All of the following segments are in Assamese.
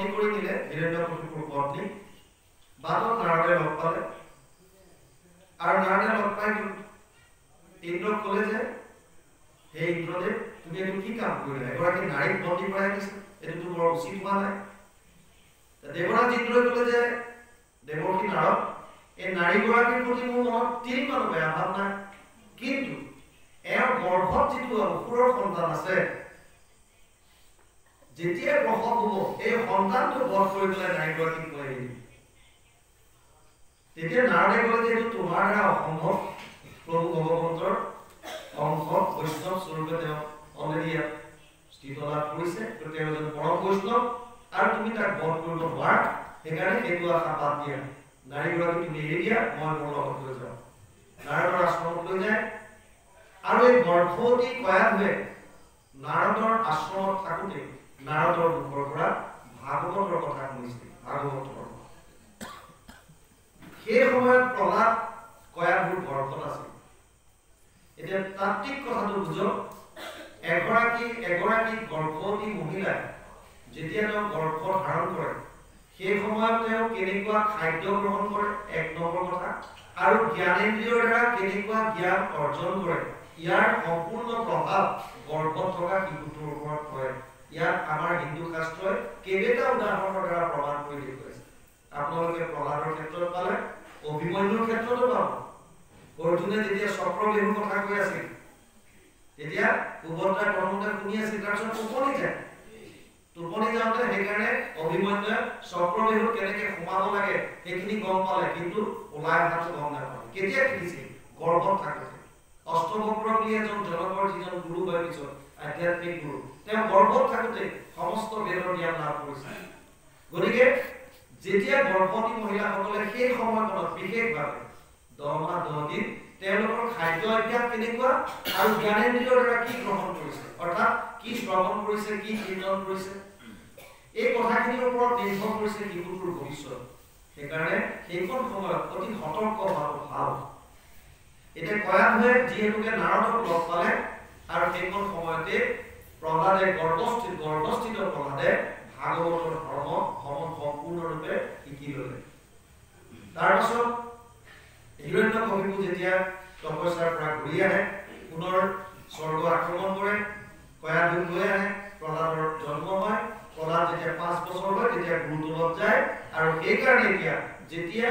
বন্দী কৰি নিলে হিৰণ্যকশিপুৰ পত্নী বাটত নাৰদে লগ পালে আৰু নাৰদে লগ পাই ইন্দ্ৰক ক'লে যে হে ইন্দ্ৰদেৱ তুমি এইটো কি কাম কৰিলা এগৰাকী নাৰীক বন্দী কৰাই দিছে এইটো বৰ উচিত হোৱা নাই দেৱৰাজ ইন্দ্ৰই ক'লে যে দেৱৰ্ষি নাৰদ এই নাৰীগৰাকীৰ প্ৰতি মোৰ মনত তিলমানো বেয়া ভাৱ নাই কিন্তু এওঁৰ গৰ্ভত যিটো অসুৰৰ সন্তান আছে যেতিয়া প্ৰসৱ হ'ব এই সন্তানটো বধ কৰি পেলাই নাৰীগৰাকীক কৈ দিম তেতিয়া নাৰদে ক'লে যে এইটো তোমাৰ দ্বাৰা অসম্ভৱ প্ৰভু ভগৱন্তৰ অংশ বৈষ্ণৱ স্বৰূপে তেওঁ অলৰেডি ইয়াত স্থিত লাভ কৰিছে তেওঁ এজন পৰম বৈষ্ণৱ আৰু তুমি তাক বধ কৰিব নোৱাৰা সেইকাৰণে সেইটো আশা বাদ দিয়া নাৰীগৰাকী তুমি এৰি দিয়া মই মোৰ লগত লৈ যাওঁ নাৰদৰ আশ্ৰমত লৈ যায় আৰু এই গৰ্ভৱতী কয়াধুৱে নাৰদৰ আশ্ৰমত থাকোঁতে নাৰদৰ মুখৰ পৰা ভাগৱতৰ কথা শুনিছিল ভাগৱতৰ সেই সময়ত প্ৰহ্লাদ কয়াধুৰ গৰ্ভত আছিল এতিয়া তাত্ত্বিক কথাটো বুঝক এগৰাকী গৰ্ভৱতী মহিলাই যেতিয়া তেওঁ গৰ্ভ ধাৰণ কৰে সেই সময়ত তেওঁ কেনেকুৱা খাদ্য গ্ৰহণ কৰে এক নম্বৰ কথা আৰু জ্ঞানেন্দ্ৰিয়ৰ দ্বাৰা কেনেকুৱা জ্ঞান অৰ্জন কৰে ইয়াৰ সম্পূৰ্ণ প্ৰভাৱ গৰ্ভত থকা শিশুটোৰ ওপৰত পৰে ইয়াত আমাৰ হিন্দু শাস্ত্ৰই কেইবাটা উদাহৰণৰ দ্বাৰা প্ৰমাণ কৰি দেখুৱাইছে আপোনালোকে প্ৰহ্লাদৰ ক্ষেত্ৰত পালে অভিমন্যুৰ ক্ষেত্ৰতো পাব অৰ্জুনে যেতিয়া চক্ৰবেহুৰ কথা কৈ আছিল তেতিয়া সুভদ্ৰাই প্ৰথমতে শুনি আছিল তাৰপিছত টোপনি যাওঁতে সেইকাৰণে অভিমন্যুৱে চক্ৰবেহুত কেনেকে সোমাব লাগে সেইখিনি গম পালে কিন্তু ওলাই অহাটো গম নাপালে কেতিয়া শিকিছিল গৰ্ভত থাকোঁতে অষ্টবক্ৰ বুলি এজন জনকৰ যিজন গুৰু হয় পিছত আধ্যাত্মিক গুৰু তেওঁ গৰ্ভত থাকোঁতে সমস্ত বেদৰ জ্ঞান লাভ কৰিছিল গতিকে যেতিয়া গৰ্ভৱতী মহিলাসকলে সেই সময়কণত বিশেষভাৱে 10 মাহ 10 দিন তেওঁলোকৰ খাদ্য অভ্যাস কেনেকুৱা আৰু জ্ঞানেন্দ্ৰিয়ৰ দ্বাৰা কি গ্ৰহণ কৰিছে অৰ্থাৎ কি শ্ৰৱণ কৰিছে কি কীৰ্তন কৰিছে এই কথাখিনিৰ ওপৰত নিৰ্ভৰ কৰিছে শিশুটোৰ ভৱিষ্যত সেইকাৰণে সেইখন সময়ত অতি সতৰ্ক হোৱাটো ভাল এতিয়া কয়াধুৱে যিহেতুকে নাৰদক লগ পালে আৰু সেইখন সময়তে প্ৰহ্লাদে গৰ্ভস্থিত প্ৰহ্লাদে ভাগৱতৰ ধৰ্ম সম্পূৰ্ণৰূপে শিকি ল'লে তাৰপাছত হিৰণ্যকশিপু যেতিয়া তপস্যাৰ পৰা ঘূৰি আহে পুনৰ স্বৰ্গ আক্ৰমণ কৰে কয়াধুক লৈ আহে প্ৰহ্লাদৰ জন্ম হয় প্ৰহ্লাদ যেতিয়া 5 বছৰ হয় তেতিয়া গুৰুকুলত যায় আৰু সেইকাৰণে এতিয়া যেতিয়া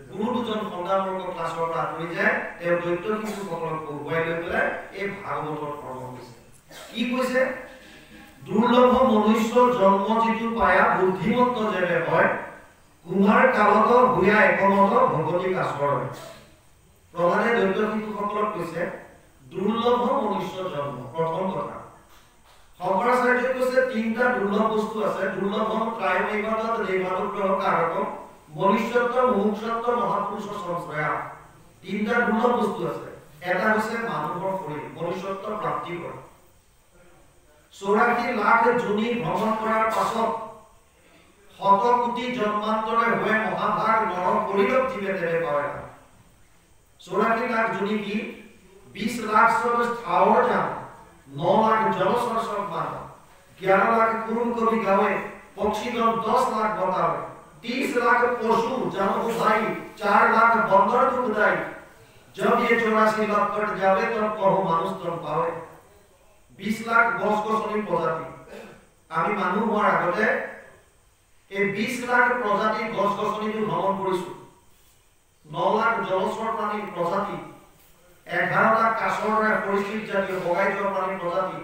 গুৰু দুজন সন্তানবৰ্গ ক্লাছৰ পৰা আঁতৰি যায় তেওঁ দৈত্য শিশুসকলক পঢ়ুৱাই লৈ পেলাই এই ভাগৱতৰ ধৰ্ম কৈছে কি কৈছে দুৰ্লভ মনুষ্য জন্ম যিটো পায়া বুদ্ধিমন্ত যেনে হয় কুমাৰ কালত ভূয়া একমত ভগৱতী আচৰণ প্ৰহ্লাদে দৈত্য শিশুসকলক কৈছে দুৰ্লভ মনুষ্য জন্ম প্ৰথম কথা শংকৰাচাৰ্যই কৈছে তিনিটা দুৰ্লভ বস্তু আছে দুৰ্লভম ত্ৰায়মেবাদত দেৱানুগ্ৰহ কাৰকম মনুষ্যত্ব মুমুক্ষত্ব মহাপুৰুষ সংশ্ৰয়া তিনিটা দুৰ্লভ বস্তু আছে এটা হৈছে মানুহৰ শৰীৰ মনুষ্যত্ব প্ৰাপ্তি কৰে 84 লাখ যোনি ভ্ৰমণ কৰাৰ পাছত শত কোটি জন্মান্তৰে হৈ মহাভাগ নৰ শৰীৰত জীৱে দেৱে পায় 84 লাখ যোনি কি 20 লাখ সব স্থাৱৰ জান 9 লাখ জলচৰ সব মান 11 লাখ কুৰুম কবি গাৱে পক্ষীগণ 10 লাখ বতাৱে 30 लाख पशु जन उठाई 4 लाख बंदर को उठाई जब ये 84 लाख कट जावे तब कहो मानुष तन पावे 20 लाख गस गसनी प्रजाति आमी मानु होৱাৰ আগতে এই 20 লাখ প্ৰজাতি গস গসনি ভ্ৰমণ কৰিছো 9 লাখ জলচৰ প্ৰাণী প্ৰজাতি 11 লাখ কাছৰ পৰিস্থিত জাতীয় বগাই যোৱা প্ৰাণী প্ৰজাতি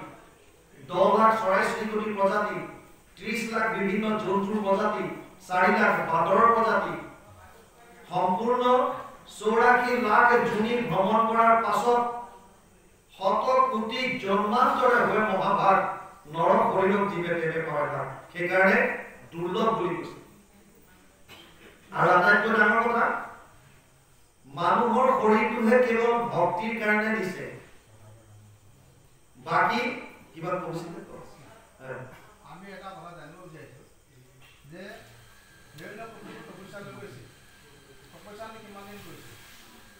10 লাখ চৰাই চিৰিকটি প্ৰজাতি 30 লাখ বিভিন্ন জন্তুৰ প্ৰজাতি 4 লাখ বাঁদৰৰ প্ৰজাতি সম্পূৰ্ণ 84 লাখ যোনি ভ্ৰমণ কৰাৰ পাছত শত কোটি জন্মান্তৰে হৈ মহাভাগ নৰ শৰীৰক জীৱে দেৱে পায় সেইকাৰণে দুৰ্লভ বুলি কৈছে আৰু আটাইতকৈ ডাঙৰ কথা মানুহৰ শৰীৰটোহে কেৱল ভক্তিৰ কাৰণে দিছে বাকি কিবা কৈছিল আমি এটা কথা জানিব বিচাৰিছো যে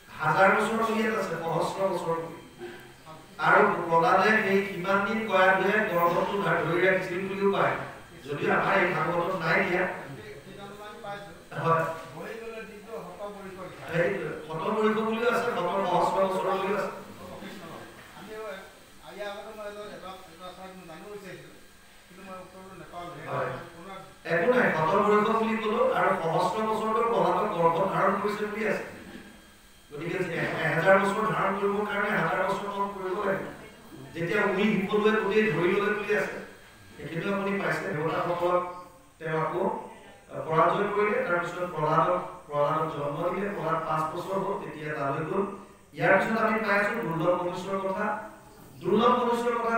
হাজাৰ বছৰ চলি আছে সহস্ৰ বছৰ আৰু প্ৰহ্লাদে সেই কিমান দিন কয়াধুৱে গৰ্ভটো ধৰি ৰাখিছিল বুলিও পায় যদি আমাৰ এই ভাগৱতত নাই দিয়া হয় শতপৰিখ বুলিও আছে সহস্ৰ বছৰ বুলিও আছে একো নাই শতপৰিখ বুলি ক'লো আৰু সহস্ৰ বছৰটো প্ৰহ্লাদক গৰ্ভ ধাৰণ কৰিছে বুলি আছে গতিকে 1000 বছৰ ধাৰণ কৰিবৰ কাৰণে 1000 বছৰ কম কৰিব লাগে যেতিয়া উই সকলোৱে গোটেই ধৰি ল'লে বুলি আছে এইটো আপুনি পাইছে দেৱতাসকলক তেওঁ আকৌ পৰাজয় কৰিলে তাৰপিছত প্ৰহ্লাদক জন্ম দিলে প্ৰহ্লাদ 5 বছৰ হ'ল তেতিয়া তালৈ গ'ল ইয়াৰ পিছত আমি পাইছো দুৰ্লভ মনুষ্যৰ কথা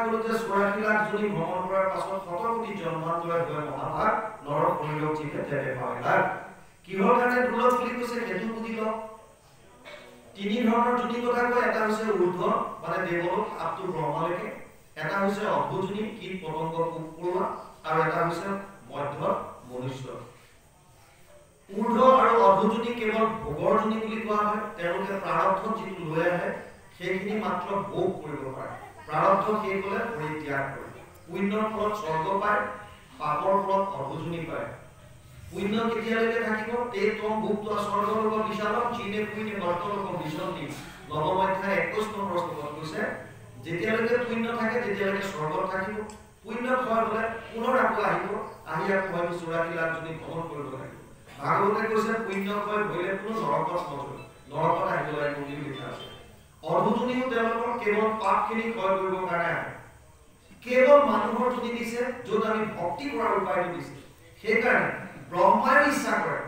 ক'লো যে 84 লাখ জনী ভ্ৰমণ কৰাৰ পাছত 100 কোটি জন্মান্তৰে হৈ মহাভাগ নৰ শৰীৰক জীৱে তেৰে পাইলা কিহৰ কাৰণে দুৰ্লভ বুলি কৈছে সেইটো বুজি লওক তিনি ধৰণৰ জুনি কথা কয় এটা হৈছে ঊৰ্ধ্ব মানে দেৱলোক আপটো ব্ৰহ্মালৈকে এটা হৈছে অৰ্ধজুনি কীট পতংগ পোক-পৰুৱা আৰু এটা হৈছে মধ্য মনুষ্য ঊৰ্ধ্ব আৰু অৰ্ধজুনি কেৱল ভোগৰ জুনি বুলি কোৱা হয় তেওঁলোকে প্ৰাৰব্ধ যিটো লৈ আহে সেইখিনি মাত্ৰ ভোগ কৰিব পাৰে প্ৰাৰব্ধ শেষ হ'লে পৰিত্যাগ কৰে পুণ্যৰ ফলত স্বৰ্গ পায় পাপৰ ফলত অৰ্ধজুনি পায় পুণ্য কেতিয়ালৈকে থাকিব তে তম ভুক্ত স্বৰ্গলোক বিশালম চীনে পুণ্য বৰ্তলোক বিশন্তি নৱমধ্যায় 21 নম্বৰ শ্লোকত কৈছে যেতিয়ালৈকে পুণ্য থাকে তেতিয়ালৈকে স্বৰ্গত থাকিব পুণ্য ক্ষয় হ'লে পুনৰ আকৌ আহিব আহি আকৌ হয়তো 84 লাখ জনী ভ্ৰমণ কৰিব লাগিব ভাগৱতে কৈছে পুণ্য ক্ষয় হ'লে কোনো নৰকত নগ'ল নৰকত আহিব লাগিব বুলি লিখা আছে অৰ্ধজনীও তেওঁলোকৰ কেৱল পাপখিনি ক্ষয় কৰিবৰ কাৰণে আহে কেৱল মানুহৰ জুনি দিছে য'ত আমি ভক্তি কৰাৰ উপায়টো দিছে সেইকাৰণে ব্ৰহ্মাই ইচ্ছা কৰে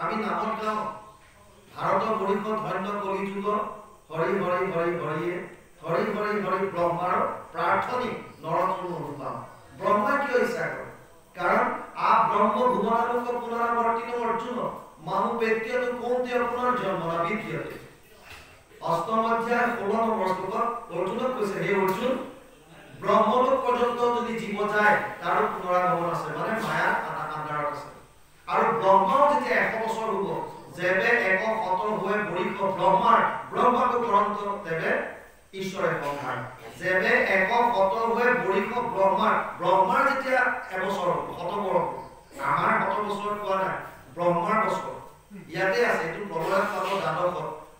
আমি নামত গাওঁ ভাৰত বৰিষ্ঠ ধন্য কলি যুগ হৰি হৰি হৰি হৰিয়ে হৰি হৰি হৰি ব্ৰহ্মাৰ প্ৰাৰ্থনিক নৰতম ৰূপাম ব্ৰহ্মা কিয় ইচ্ছা কৰে কাৰণ আ ব্ৰহ্ম ভুৱনালোক পুনৰাবৰ্তিত অৰ্জুন মানু পেত্যতু কৌন্তেয় পুনৰ্জন্মনা বিদ্যতে অষ্টম অধ্যায় 16 নম্বৰ শ্লোকত অৰ্জুনক কৈছে হে অৰ্জুন ব্ৰহ্মলোক পৰ্যন্ত যদি জীৱ যায় তাৰ পুনৰাগমন আছে মানে মায়া আন্ধাৰত আছে আৰু ব্ৰহ্মাও যেতিয়া 100 বছৰ হ'ব যেবে এক শত হৈ বৰিষ্ঠ ব্ৰহ্মাক গ্ৰন্থ তেবে ঈশ্বৰে সংহাৰ যেবে এক শত হৈ বৰিষ্ঠ ব্ৰহ্মাৰ যেতিয়া এবছৰ হ'ব 100 বছৰ আমাৰ 100 বছৰ কোৱা নাই ব্ৰহ্মাৰ বছৰ ইয়াতে আছে এইটো প্ৰলয়ত পাব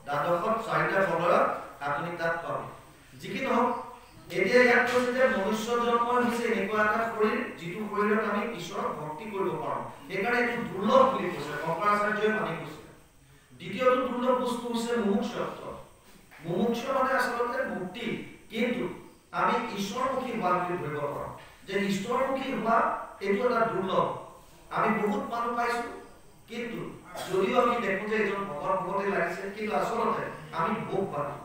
দ্বাদশত 4টা প্ৰলয়ত আপুনি তাত পাব যিকি নহওক এতিয়া ইয়াত কৈছে যে মনুষ্য জন্ম হৈছে এনেকুৱা এটা শৰীৰ যিটো শৰীৰত আমি ঈশ্বৰক ভক্তি কৰিব পাৰোঁ সেইকাৰণে এইটো দুৰ্লভ বুলি কৈছে শংকৰাচাৰ্যই মানি কৈছে দ্বিতীয়টো দুৰ্লভ বস্তু হৈছে মুমুক্ষত্ব মুমুক্ষ মানে আচলতে মুক্তি কিন্তু আমি ঈশ্বৰমুখী হোৱা বুলি ধৰিব পাৰোঁ যে ঈশ্বৰমুখী হোৱা এইটো এটা দুৰ্লভ আমি বহুত মানুহ পাইছোঁ কিন্তু যদিও আমি দেখোঁ যে এজন ভগতে লাগিছে কিন্তু আচলতে আমি ভোগ পাওঁ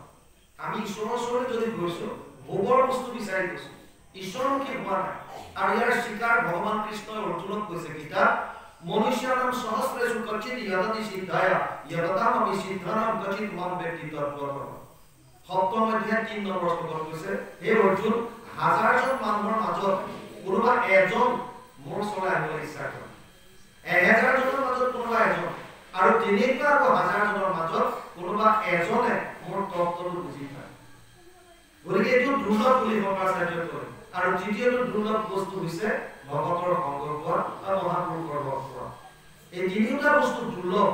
আমি ঈশ্বৰৰ ওচৰলৈ যদি গৈছোঁ ভোগৰ বস্তু বিচাৰি গৈছোঁ ঈশ্বৰমুখী হোৱা নাই আৰু ইয়াৰ স্বীকাৰ ভগৱান কৃষ্ণই অৰ্জুনক কৈছে গীতা মনুষ্যানাম সহস্ৰেষু কচিত যদতি সিদ্ধায় যদতাম আমি সিদ্ধানাম কচিত মাম ব্যক্তি তৎপৰতম সপ্তম অধ্যায় 3 নম্বৰ শ্লোকত কৈছে হে অৰ্জুন হাজাৰজন মানুহৰ মাজত কোনোবা এজন মোৰ ওচৰলৈ আহিবলৈ ইচ্ছা কৰে 1000জনৰ মাজত কোনোবা এজন আৰু তেনেকুৱা আকৌ হাজাৰজনৰ মাজত কোনোবা এজনে মোৰ তত্ত্বটো বুজি পায় গতিকে এইটো দুৰ্লভ বুলি শংকৰাচাৰ্যই কয় আৰু তৃতীয়টো দুৰ্লভ বস্তু হৈছে ভগতৰ সংগ পোৱা আৰু মহাপুৰুষৰ লগ পোৱা এই তিনিটা বস্তু দুৰ্লভ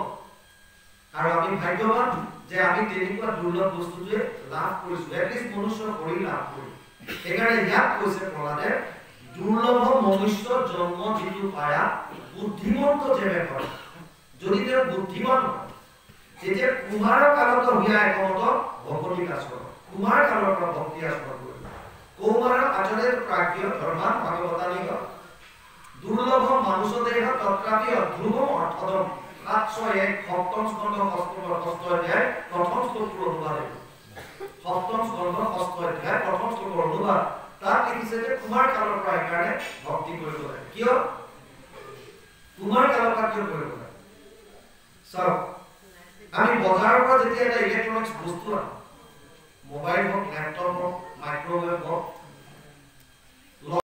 আৰু আমি ভাগ্যৱান যে আমি তেনেকুৱা দুৰ্লভ বস্তুটোৱে লাভ কৰিছোঁ এটলিষ্ট মনুষ্য শৰীৰ লাভ কৰি সেইকাৰণে ইয়াত কৈছে প্ৰহ্লাদে দুৰ্লভ মনুষ্য জন্ম যিটো পায়া বুদ্ধিমন্ত যেনে হয় যদি তেওঁ বুদ্ধিমান হয় তেতিয়া কুমাৰ কালত হিয়া একমত ভকতি কাজ কৰে কুমাৰ কালৰ পৰা ভক্তি আচৰণ কৰিব কৌমাৰ আচৰে প্ৰাজ্ঞ ধৰ্মান ভাগৱতানিক দুৰ্লভ মানুষ দেহ তত্ৰাপি ধ্ৰুৱম অৰ্থদম 701 সপ্তম স্কন্ধ ষষ্ঠ অধ্যায় প্ৰথম শ্লোকৰ অনুবাদ সপ্তম স্কন্ধ ষষ্ঠ অধ্যায় প্ৰথম শ্লোকৰ অনুবাদ তাত লিখিছে যে কুমাৰ কালৰ পৰা একাৰণে ভক্তি কৰিব লাগে কিয় কুমাৰ কালৰ পৰা কিয় কৰিব লাগে চাওক আমি বজাৰৰ পৰা যেতিয়া এটা ইলেক্ট্ৰনিক্স বস্তু আনো মোবাইল হওক ল্যাপটপ হওক মাইক্ৰোৱেভ হওক